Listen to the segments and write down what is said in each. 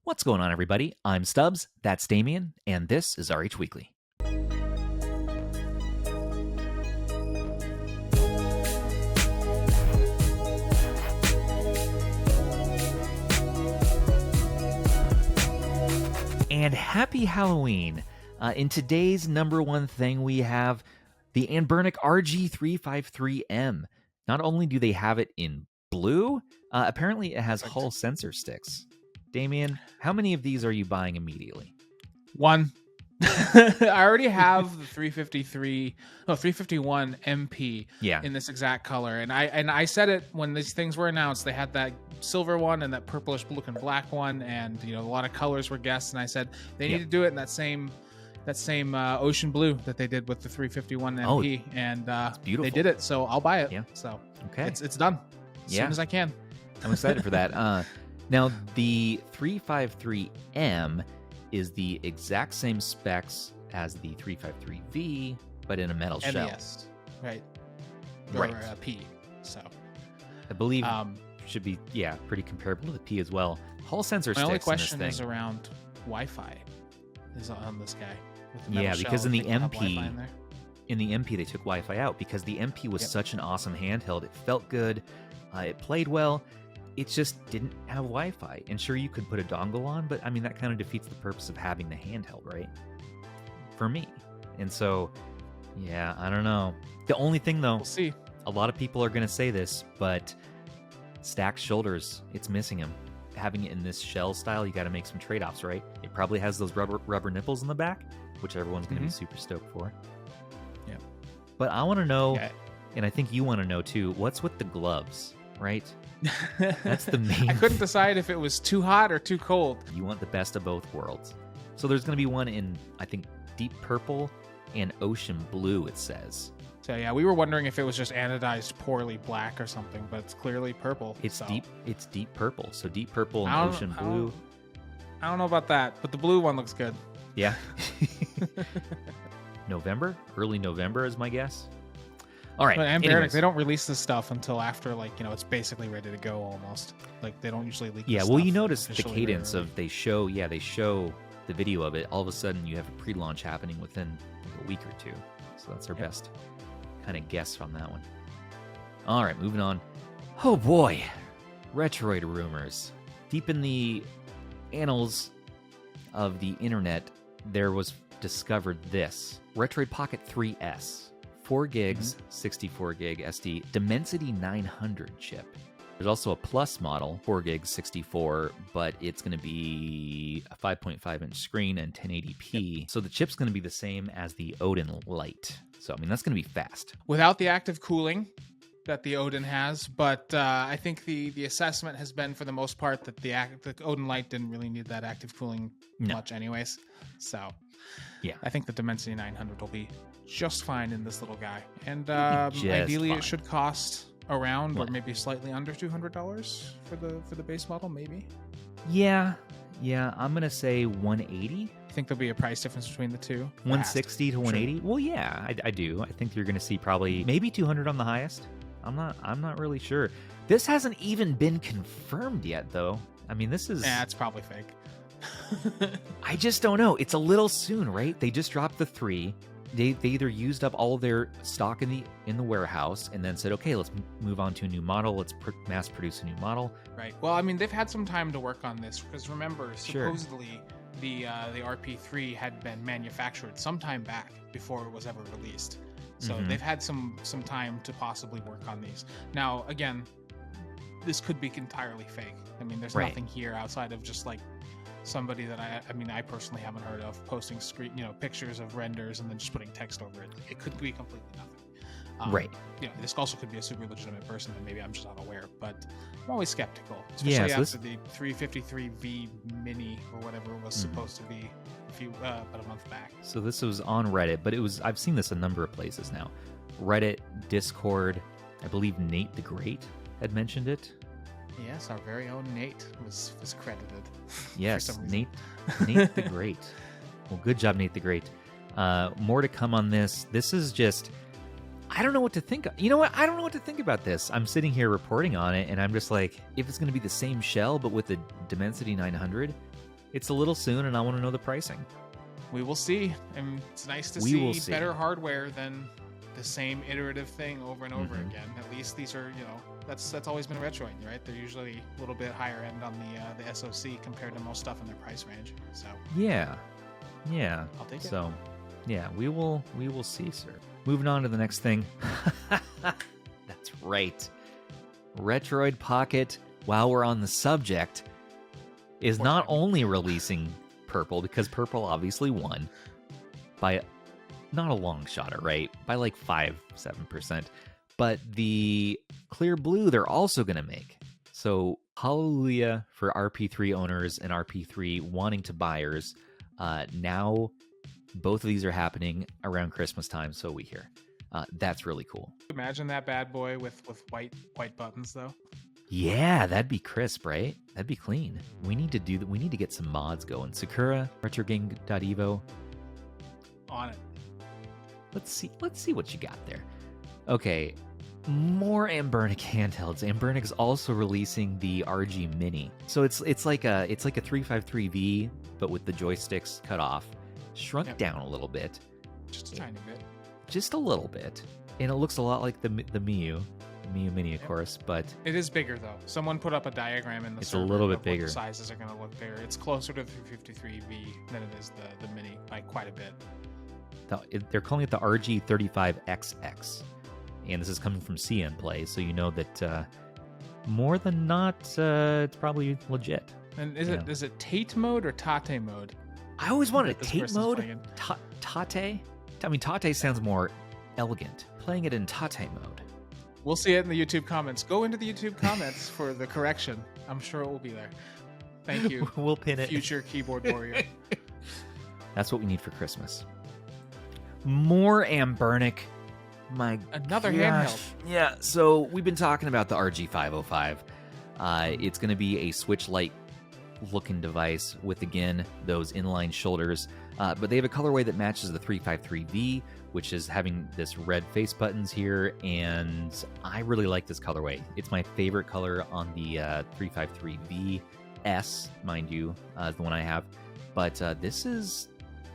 What's going on, everybody? I'm Stubbs, that's Damien, and this is RH Weekly. And happy Halloween! In today's number one thing, we have the Anbernic RG353M. Not only do they have it in blue, apparently it has Hull sensor sticks. Damien, how many of these are you buying immediately? One. I already have the 351 MP in this exact color. And I said it when these things were announced. They had that silver one and that purplish blue and black one, and a lot of colors were guessed, and I said they need to do it in that same ocean blue that they did with the 351 MP, and they did it, so I'll buy it. Yeah. So okay, it's done as soon as I can. I'm excited for that. Now, the 353M is the exact same specs as the 353V, but in a metal shell. MES, right? Right. Or P. So I believe should be pretty comparable to the P as well. Hull sensor sticks. My only question in this thing is around Wi-Fi. Is on this guy. With the metal because shell. in the MP they took Wi-Fi out because the MP was such an awesome handheld. It felt good. It played well. It just didn't have Wi-Fi. And sure, you could put a dongle on, but I mean, that kind of defeats the purpose of having the handheld, right? For me. And so, I don't know. The only thing, though, we'll see. A lot of people are going to say this, but stacked shoulders, it's missing them. Having it in this shell style, you got to make some trade-offs, right? It probably has those rubber nipples in the back, which everyone's going to be super stoked for. Yeah. But I want to know, and I think you want to know too, what's with the gloves, right? That's the main. I couldn't decide if it was too hot or too cold. You want the best of both worlds. So there's going to be one in, I think, deep purple and ocean blue, it says. So we were wondering if it was just anodized poorly black or something, but it's clearly purple. It's deep purple. So deep purple and ocean blue. I don't know about that, but the blue one looks good. Yeah. Early November is my guess. All right. But Anbernic, they don't release this stuff until after, it's basically ready to go almost. Like, they don't usually leak this well, stuff you notice the cadence early. of they show the video of it. All of a sudden, you have a pre-launch happening within a week or two. So that's our best kind of guess on that one. All right, moving on. Oh boy, Retroid rumors. Deep in the annals of the internet, there was discovered this Retroid Pocket 3S. 4 gigs, 64 gig SD, Dimensity 900 chip. There's also a Plus model, 4 gigs, 64, but it's going to be a 5.5 inch screen and 1080p. So the chip's going to be the same as the Odin Lite. So, I mean, that's going to be fast. Without the active cooling that the Odin has, but I think the assessment has been, for the most part, that the Odin Lite didn't really need that active cooling much anyways. So, I think the Dimensity 900 will be just fine in this little guy, and ideally it should cost around or maybe slightly under $200 for the base model, maybe. I'm gonna say 180. You think there'll be a price difference between the two? 160 to 180. Well, I do. I think you're gonna see probably maybe 200 on the highest. I'm not really sure. This hasn't even been confirmed yet, though. I mean, this is it's probably fake. I just don't know. It's a little soon, right? They just dropped the 3. They either used up all of their stock in the warehouse and then said, okay, let's move on to a new model. Let's mass produce a new model. Right. Well, I mean, they've had some time to work on this because remember, supposedly the RP3 had been manufactured some time back before it was ever released. So they've had some time to possibly work on these. Now, again, this could be entirely fake. I mean, there's nothing here outside of just somebody that I personally haven't heard of posting pictures of renders and then just putting text over it. It could be completely nothing. This also could be a super legitimate person that maybe I'm just not aware, but I'm always skeptical, especially after the 353V Mini or whatever it was supposed to be about a month back. So this was on Reddit, but I've seen this a number of places now. Reddit, Discord, I believe Nate the Great had mentioned it. Yes, our very own Nate was credited. Yes, Nate the Great. Well, good job, Nate the Great. More to come on this. This is just, I don't know what to think. You know what? I don't know what to think about this. I'm sitting here reporting on it, and I'm just like, if it's going to be the same shell, but with the Dimensity 900, It's a little soon, and I want to know the pricing. We will see. And it's nice to see better hardware than the same iterative thing over and over again. At least these are, that's always been Retroid, right? They're usually a little bit higher end on the SoC compared to most stuff in their price range. So yeah, I'll take it. So yeah, we will see, sir. Moving on to the next thing. That's right. Retroid Pocket, while we're on the subject, is not only releasing purple, because purple obviously won by not a long shot, right? By like 5-7%. But the clear blue they're also going to make. So hallelujah for RP3 owners and RP3 wanting to buyers. Now both of these are happening around Christmas time, so we hear. That's really cool. Imagine that bad boy with white buttons though. Yeah, that'd be crisp, right? That'd be clean. We need to do that. We need to get some mods going. Sakura, RetroGame.evo. On it. Let's see what you got there. Okay, more Anbernic handhelds. Anbernic is also releasing the RG Mini. So it's like a 353V, but with the joysticks cut off, shrunk down a little bit. Just a tiny bit. Just a little bit, and it looks a lot like the Miyoo Mini, of course, but it is bigger though. Someone put up a diagram in the. It's a little bit bigger. The sizes are going to look bigger. It's closer to the 353V than it is the Mini by quite a bit. They're calling it the RG35XX, and this is coming from CN Play, so you know that more than not, it's probably legit. And is it Tate mode or Tate mode? I always wanted a Tate mode. Tate. I mean, Tate sounds more elegant. Playing it in Tate mode. We'll see it in the YouTube comments. Go into the YouTube comments for the correction. I'm sure it will be there. Thank you. We'll pin it. Future keyboard warrior. That's what we need for Christmas. More Anbernic. Another handheld. Yeah, so we've been talking about the RG505. It's going to be a Switch Lite looking device with, again, those inline shoulders. But they have a colorway that matches the 353V, which is having this red face buttons here, and I really like this colorway. It's my favorite color on the 353VS, mind you, is the one I have. But this is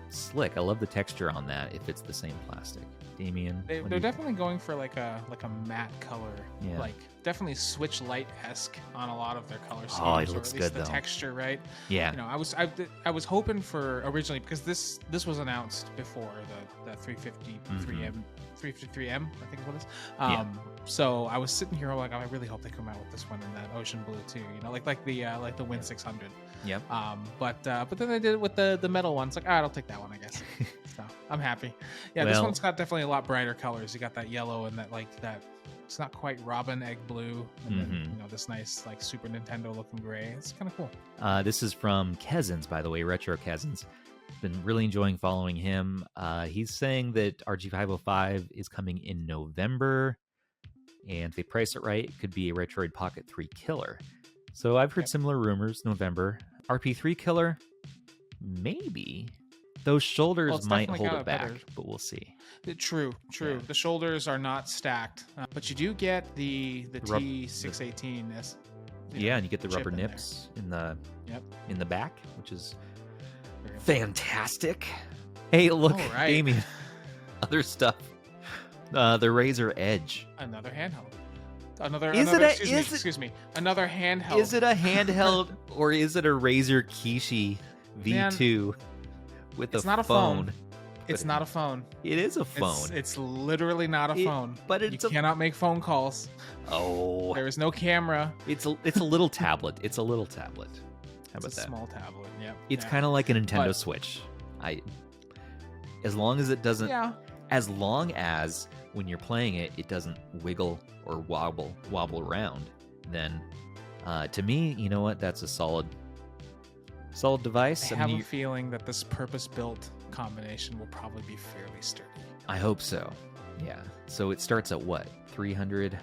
slick. I love the texture on that if it's the same plastic. Damien, they're definitely going for like a matte color, yeah. Like definitely Switch Lite-esque on a lot of their color schemes. Oh, it looks or at least good the though. Texture, right? Yeah. I was hoping for originally, because this was announced before the 353M. 353M, I think is what it is. So I was sitting here like, I really hope they come out with this one in that ocean blue too. Like the Win 600. Yep. But then they did it with the metal one. It's like, all right, I'll take that one, I guess. So I'm happy. Yeah, this one's got definitely a lot brighter colors. You got that yellow and that it's not quite robin egg blue, and then this nice like Super Nintendo looking gray. It's kind of cool. This is from Kezins, by the way, Retro Kezins. Been really enjoying following him. He's saying that RG505 is coming in November, and if they price it right, it could be a Retroid Pocket 3 killer. So I've heard similar rumors. November. RP3 killer, maybe. Those shoulders might hold it back, but we'll see. True. Yeah. The shoulders are not stacked, but you do get the T618S. Yeah, and you get the rubber nips in the back, which is fantastic. Hey, look, Damien. Other stuff. The Razer Edge. Another handheld. Another handheld. Is it a handheld or is it a Razer Kishi V2 with a phone? It's not a phone. It's not a phone. It is a phone. It's literally not a phone. But you cannot make phone calls. Oh. There is no camera. It's a little tablet. It's a little tablet. How about that? It's a small tablet. Yeah. It's kind of like a Nintendo Switch. As long as it doesn't. Yeah. As long as when you're playing it, it doesn't wiggle or wobble around, then to me, you know what? That's a solid device. I have a feeling that this purpose-built combination will probably be fairly sturdy. I hope so. Yeah. So it starts at what? $399.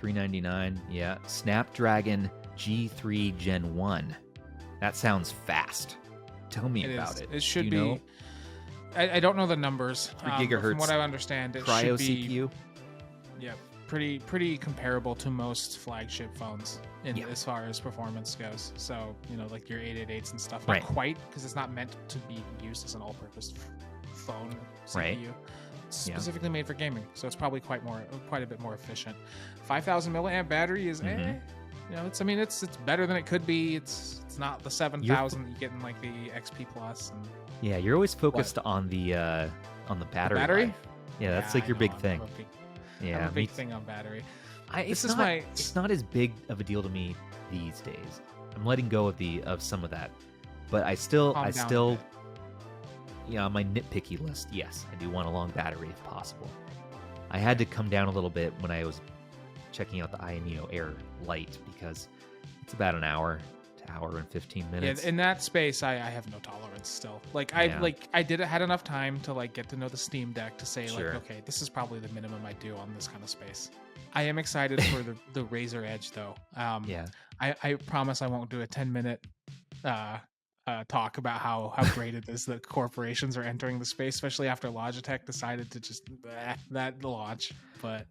$399. Yeah. Snapdragon G3 Gen 1. That sounds fast. Tell me about it. It should be. I don't know the numbers. 3 gigahertz. From what I understand, it cryo should be. CPU. Yeah, pretty comparable to most flagship phones as far as performance goes. So, like your 888s and stuff. Not quite, because it's not meant to be used as an all-purpose phone CPU. Right. It's specifically made for gaming, so it's probably quite a bit more efficient. 5,000 milliamp battery is it's better than it could be. It's not the 7,000 that you get in like the XP Plus. And you're always focused on the battery. Life. Yeah, that's like your big thing. I'm a big thing on battery. It's not as big of a deal to me these days. I'm letting go of some of that, but I still on my nitpicky list, yes, I do want a long battery if possible. I had to come down a little bit when I was checking out the AYN Air Lite, because it's about an hour to hour and 15 minutes. Yeah, in that space, I have no tolerance still. I had enough time to get to know the Steam Deck to say okay, this is probably the minimum I do on this kind of space. I am excited for the Razer Edge though. I promise I won't do a 10-minute talk about how great it is that corporations are entering the space, especially after Logitech decided to just that launch. But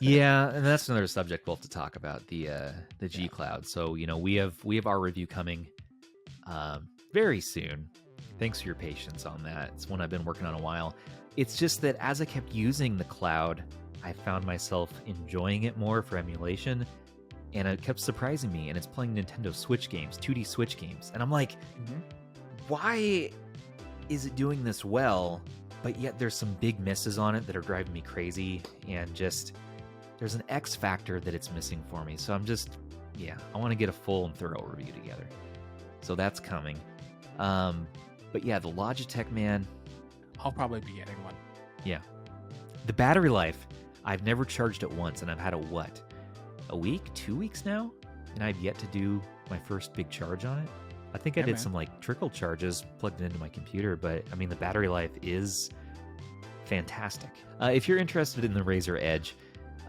yeah, and that's another subject we'll have to talk about, the G Cloud. So we have our review coming very soon. Thanks for your patience on that. It's one I've been working on a while. It's just that as I kept using the cloud, I found myself enjoying it more for emulation. And it kept surprising me, and it's playing Nintendo Switch games, 2D Switch games. And I'm like, why is it doing this well, but yet there's some big misses on it that are driving me crazy, and just, there's an X factor that it's missing for me. So I'm just, I want to get a full and thorough review together. So that's coming. But yeah, the Logitech, man. I'll probably be getting one. Yeah. The battery life, I've never charged it once, and I've had a week, 2 weeks now, and I've yet to do my first big charge on it. I think I did some trickle charges, plugged it into my computer, but I mean the battery life is fantastic. If you're interested in the Razer Edge,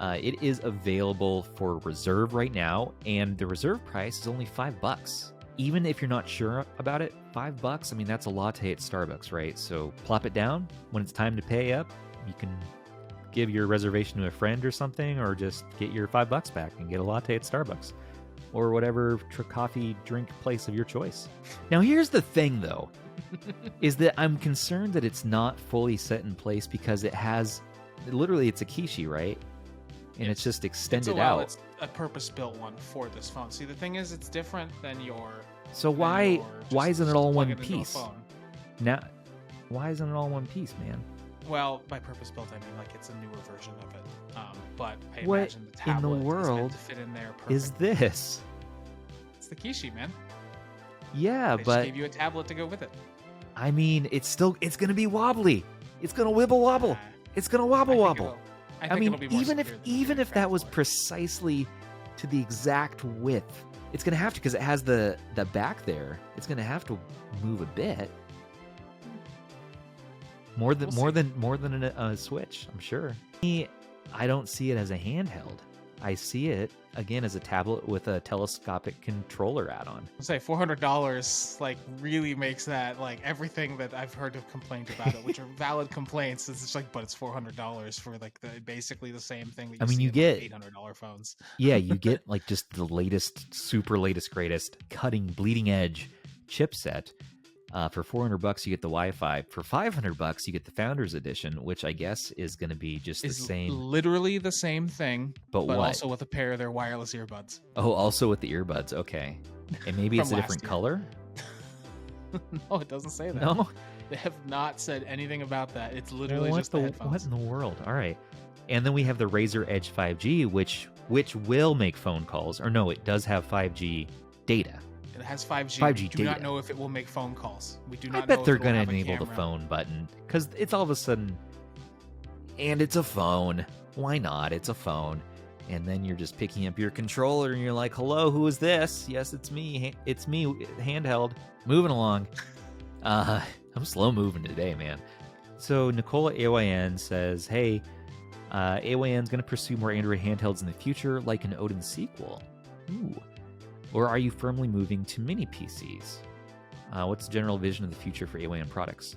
it is available for reserve right now, and the reserve price is only $5. Even if you're not sure about it, $5, I mean that's a latte at Starbucks, right? So plop it down. When it's time to pay up, you can give your reservation to a friend or something, or just get your $5 back and get a latte at Starbucks or whatever coffee drink place of your choice. Now here's the thing though, is that I'm concerned that it's not fully set in place, because it's a Kishi, right? And it's just extended out. It's a purpose-built one for this phone. See, the thing is, it's different than your. So why isn't it all one piece? Now, why isn't it all one piece, man? Well, by purpose-built, I mean it's a newer version of it. But I what imagine the tablet in the world is meant to fit in there perfectly. Is this? It's the Kishi, man. Yeah, they but just gave you a tablet to go with it. I mean, it's gonna be wobbly. It's gonna wibble wobble. It's gonna wobble. I mean, even if that was precisely to the exact width, it's gonna have to, because it has the back there. It's gonna have to move a bit. More than a Switch, I'm sure. I don't see it as a handheld. I see it again as a tablet with a telescopic controller add-on. I'll say $400 really makes that everything that I've heard of complained about it, which are valid complaints. It's just but it's $400 for basically the same thing that you get $800 phones. Yeah, you get just the latest, super latest, greatest, cutting, bleeding edge chipset. For $400, you get the Wi-Fi. For $500, you get the Founders Edition, which I guess is going to be just the same. Literally the same thing, but what? Also with a pair of their wireless earbuds. Oh, also with the earbuds. Okay, and maybe it's a different color. No, it doesn't say that. No, they have not said anything about that. It's literally just the headphones. What in the world? All right, and then we have the Razer Edge 5G, which will make phone calls. Or no, it does have 5G data. It has 5G. 5G we do not know if it will make phone calls. We do not. I bet they're going to enable the phone button, because it's all of a sudden, and it's a phone. Why not? It's a phone, and then you're just picking up your controller and you're like, "Hello, who is this? Yes, it's me. It's me, handheld." Moving along. I'm slow moving today, man. So Nicole at AYN says, "Hey, AYN's going to pursue more Android handhelds in the future, like an Odin sequel. Ooh. Or are you firmly moving to mini PCs? What's the general vision of the future for AYN products?"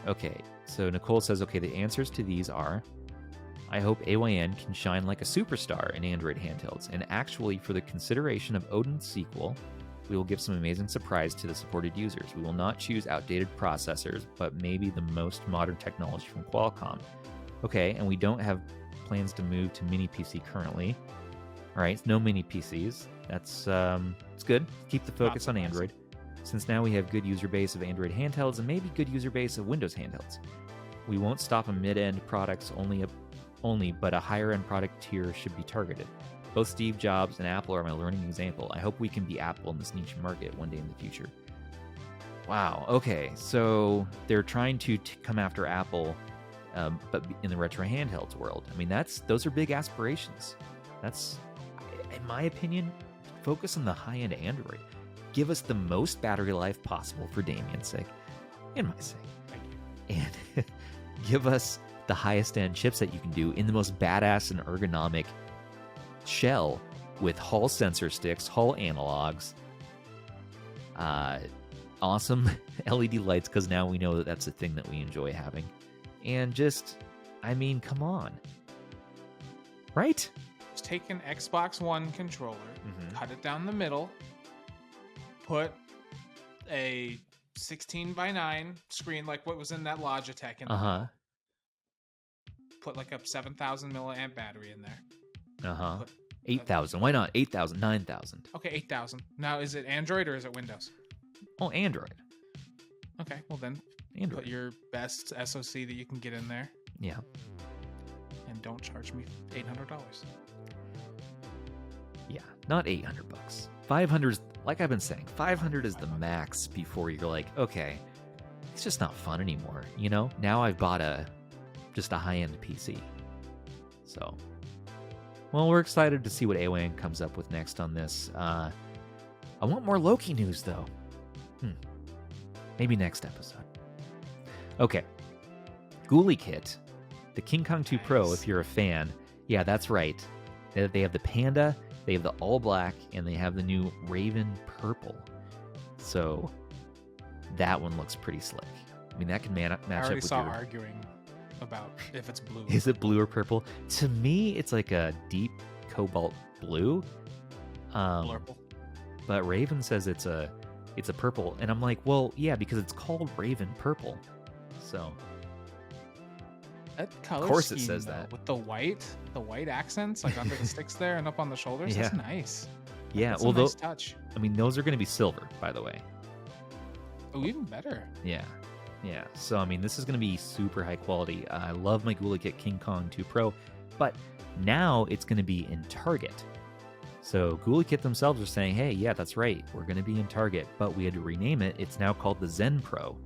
Okay, so Nicole says, okay, the answers to these are, I hope AYN can shine like a superstar in Android handhelds, and actually, for the consideration of Odin's sequel, we will give some amazing surprise to the supported users. We will not choose outdated processors, but maybe the most modern technology from Qualcomm. Okay, and we don't have plans to move to mini PC currently. All right, no mini PCs. That's it's good. Keep the focus on Android, since now we have good user base of Android handhelds and maybe good user base of Windows handhelds. We won't stop on mid-end products only, but a higher-end product tier should be targeted. Both Steve Jobs and Apple are my learning example. I hope we can be Apple in this niche market one day in the future. Wow. Okay, so they're trying to come after Apple, but in the retro handhelds world. I mean, those are big aspirations. That's, in my opinion, focus on the high-end Android. Give us the most battery life possible for Damien's sake, and my sake. Thank you. And give us the highest end chipset you can do in the most badass and ergonomic shell with Hall sensor sticks, Hall analogs, awesome LED lights, because now we know that that's a thing that we enjoy having. And just, I mean, come on. Right? Just take an Xbox One controller, cut it down the middle, put a 16:9 screen like what was in that Logitech in the middle. Put like a 7,000 milliamp battery in there. 8,000. Why not 8,000? 9,000. Okay, 8,000. Now, is it Android or is it Windows? Oh, Android. Okay, well then, Android. Put your best SoC that you can get in there. Yeah. And don't charge me $800. Yeah, not $800. 500 is, like I've been saying, 500 is the max before you're like, okay, it's just not fun anymore. You know, now I've bought just a high-end PC. So, well, we're excited to see what AYN comes up with next on this. I want more Loki news, though. Maybe next episode. Okay. GuliKit, the King Kong 2 Pro, if you're a fan. Yeah, that's right. They have the Panda, they have the all black, and they have the new Raven Purple. So that one looks pretty slick. I mean, that can match up with I already saw arguing about if it's blue. Is it blue or purple? To me, it's like a deep cobalt blue. Blurple. But Raven says it's a purple, and I'm like, well, yeah, because it's called Raven Purple. So that color of course scheme, it says though, that with the white accents, like under the sticks there and up on the shoulders. Yeah. That's nice. Yeah, that's well, a nice touch. I mean, those are going to be silver, by the way. Oh, even better. Yeah. So I mean, this is going to be super high quality. I love my GuliKit King Kong 2 Pro, but now it's going to be in Target. So GuliKit themselves are saying, hey, yeah, that's right, we're going to be in Target, but we had to rename it. It's now called the Zen Pro.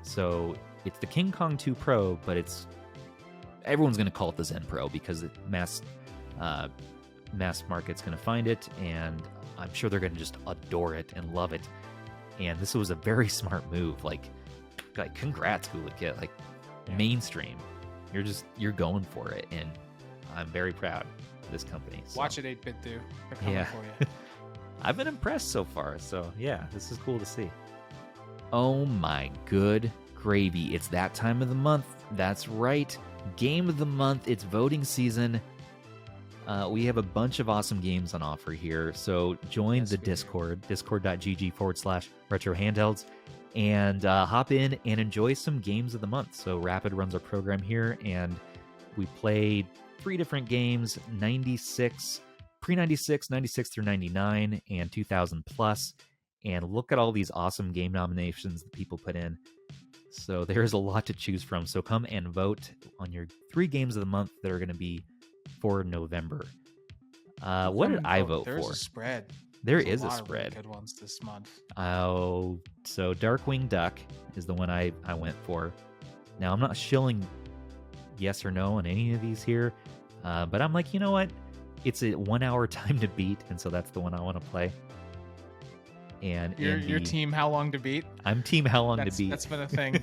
So it's the King Kong 2 Pro, but everyone's going to call it the Zen Pro because mass market's going to find it, and I'm sure they're going to just adore it and love it. And this was a very smart move. Like congrats, GuliKit. Like, mainstream. You're going for it, and I'm very proud of this company. So. Watch it, 8-bit do. They're coming for you. I've been impressed so far. So yeah, this is cool to see. Oh my good gravy! It's that time of the month. That's right. Game of the month. It's voting season. We have a bunch of awesome games on offer here. So join the Discord, discord.gg/retro handhelds, and hop in and enjoy some games of the month. So Rapid runs our program here, and we played 3 different games, 96, pre-96, 96 through 99, and 2000 plus. And look at all these awesome game nominations that people put in. So there's a lot to choose from. So come and vote on your 3 games of the month that are going to be for November. What did I vote There's for? A spread. There's a spread. Of really good ones this month. Oh, so Darkwing Duck is the one I went for. Now, I'm not shilling yes or no on any of these here, but I'm like, you know what? It's a 1 hour time to beat, and so that's the one I want to play. And your team How Long to Beat? I'm team How Long to Beat. That's been a thing.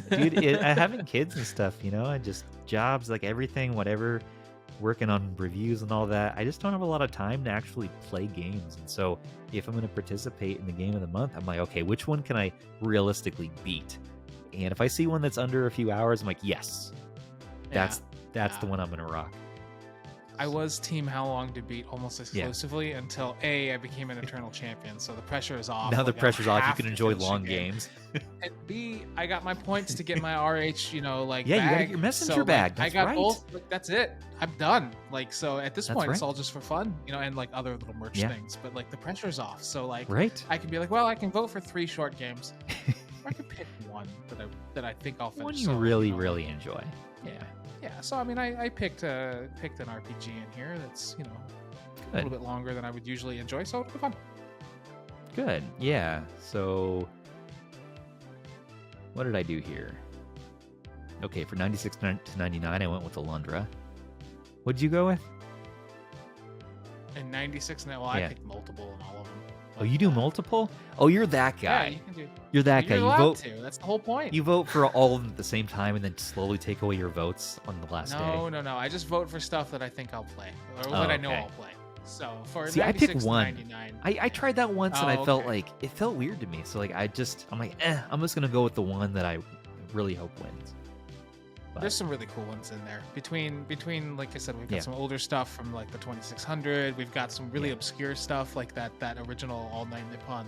Dude, having kids and stuff, I just jobs, like everything, whatever, working on reviews and all that. I just don't have a lot of time to actually play games. And so if I'm going to participate in the game of the month, I'm like, okay, which one can I realistically beat? And if I see one that's under a few hours, I'm like, yes, that's That's the one I'm gonna rock. I was team How Long to Beat almost exclusively until I became an Eternal Champion, so the pressure is off. Now the pressure's off. You can enjoy long games. And B, I got my points to get my RH, you bag. gotta get your messenger bag. That's I got right. both. Like, that's it. I'm done. So at this point, it's all just for fun, and other little merch things. But the pressure's off. So I can be well, I can vote for 3 short games. Or I can pick one that I think I'll finish. One you really enjoy. Yeah. Yeah, so I picked an RPG in here that's a little bit longer than I would usually enjoy, so it'll be fun. Good, yeah. So what did I do here? Okay, for 96 to 99, I went with Alundra. What'd you go with? In 96, I picked multiple in all of them. Oh, you do multiple? Oh, you're that guy. Yeah, you can do. You're that guy. You vote to. That's the whole point. You vote for all of them at the same time and then slowly take away your votes on the last day. No. I just vote for stuff that I think I'll play or that I know I'll play. So for I picked one. 99, I tried that once and I felt like it felt weird to me. So I'm like, I'm just gonna go with the one that I really hope wins. But there's some really cool ones in there. Between like I said, we've got some older stuff from the 2600. We've got some really obscure stuff like that original All Night Nippon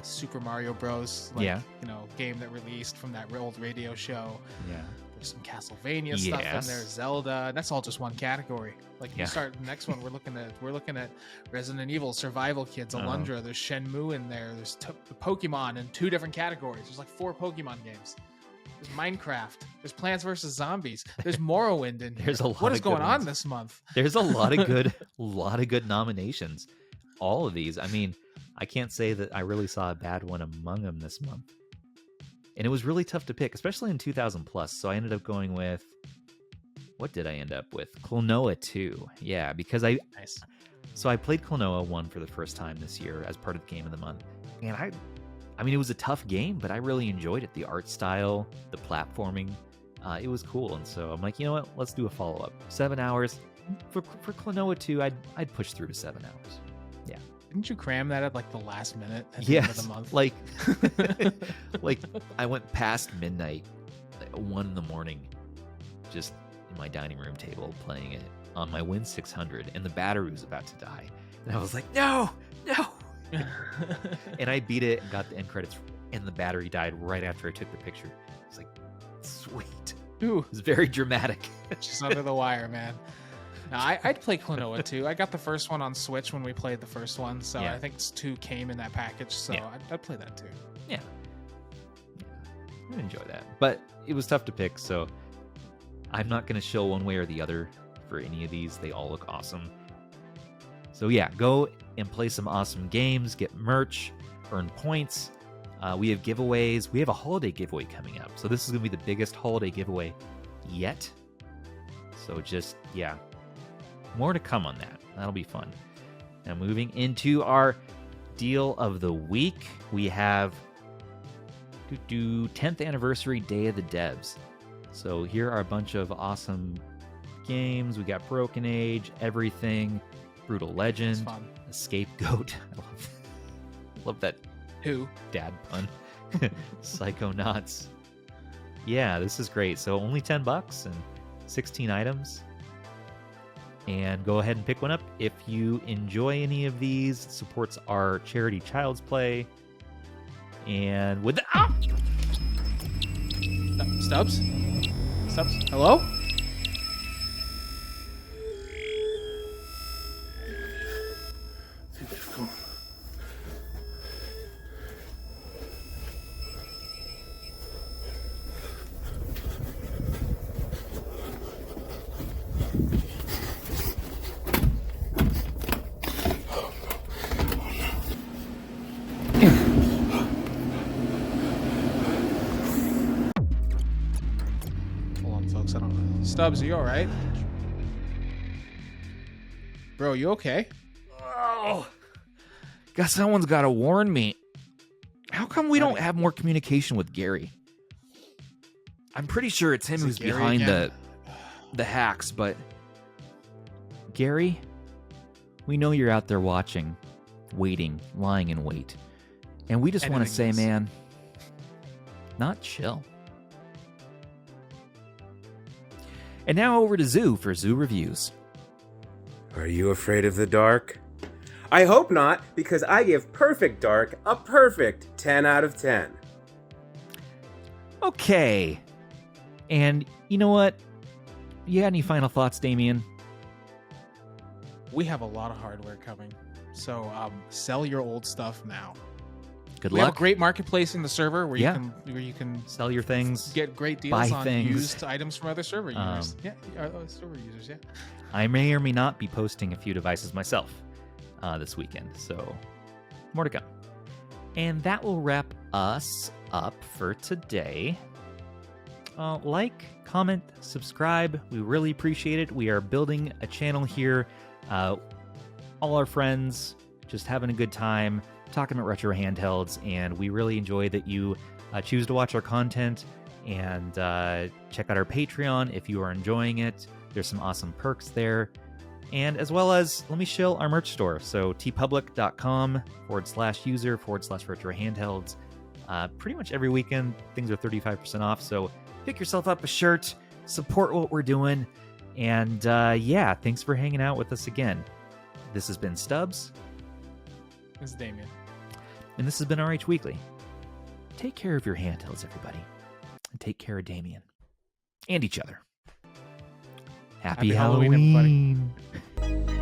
Super Mario Bros. Game that released from that old radio show. Yeah. There's some Castlevania stuff in there, Zelda. That's all just one category. You start the next one, we're looking at Resident Evil, Survival Kids, Alundra. There's Shenmue in there. There's Pokemon in 2 different categories. There's 4 Pokemon games. There's Minecraft. There's Plants vs. Zombies. There's Morrowind in here. There's a lot what is of going good on ones. this month? There's a lot of good nominations. All of these. I mean, I can't say that I really saw a bad one among them this month. And it was really tough to pick, especially in 2000 plus. So I ended up going with, what did I end up with? Klonoa 2. Yeah, because Nice. So I played Klonoa 1 for the first time this year as part of the Game of the Month. And I mean, it was a tough game, but I really enjoyed it. The art style, the platforming, it was cool. And so I'm like, you know what? Let's do a follow-up. 7 hours. For Klonoa 2, I'd push through to 7 hours. Yeah. Didn't you cram that at the last minute at the end of the month? Like I went past midnight, 1 in the morning, just in my dining room table playing it on my Win 600, and the battery was about to die. And I was like, no. And I beat it and got the end credits, and the battery died right after I took the picture. I was like, sweet. Ooh. It was very dramatic. Just under the wire, man. No, I'd play Klonoa 2. I got the first one on Switch when we played the first one, so I think 2 came in that package, so I'd play that too. Yeah. I'd enjoy that. But it was tough to pick, so I'm not going to show one way or the other for any of these. They all look awesome. So yeah, go and play some awesome games, get merch, earn points. We have giveaways. We have a holiday giveaway coming up. So this is going to be the biggest holiday giveaway yet. So more to come on that. That'll be fun. Now moving into our deal of the week, we have 10th anniversary Day of the Devs. So here are a bunch of awesome games. We got Broken Age, Everything, Brutal Legend, Scapegoat. I love that dad pun. Psychonauts. Yeah, this is great. So only $10 and 16 items. And go ahead and pick one up if you enjoy any of these. It supports our charity Child's Play. And with that, Stubbs? Hello? Stubbs, are you alright? Bro, you okay? oh, guess someone's got to warn me. How come we don't have more communication with Gary? I'm pretty sure it's him who's behind the hacks, but Gary, we know you're out there watching, waiting, lying in wait. And we just want to say, man, not chill. And now over to Zoo for Zoo Reviews. Are you afraid of the dark? I hope not, because I give Perfect Dark a perfect 10 out of 10. Okay. And you know what? You got any final thoughts, Damien? We have a lot of hardware coming. So sell your old stuff now. Good We luck. have a great marketplace in the server where Yeah. you can Sell your things. get great buy deals on things. used items from other server users. Server users, yeah. I may or may not be posting a few devices myself this weekend, so more to come. And that will wrap us up for today. Like, comment, subscribe. We really appreciate it. We are building a channel here. All our friends just having a good time, talking about retro handhelds, and we really enjoy that you choose to watch our content and check out our Patreon if you are enjoying it. There's some awesome perks there. And as well as, let me shill our merch store. So tpublic.com/user/retro handhelds. Pretty much every weekend, things are 35% off. So pick yourself up a shirt, support what we're doing. And yeah, thanks for hanging out with us again. This has been Stubbs. This is Damien. And this has been RH Weekly. Take care of your handhelds, everybody. And take care of Damien. And each other. Happy Halloween, Halloween. everybody.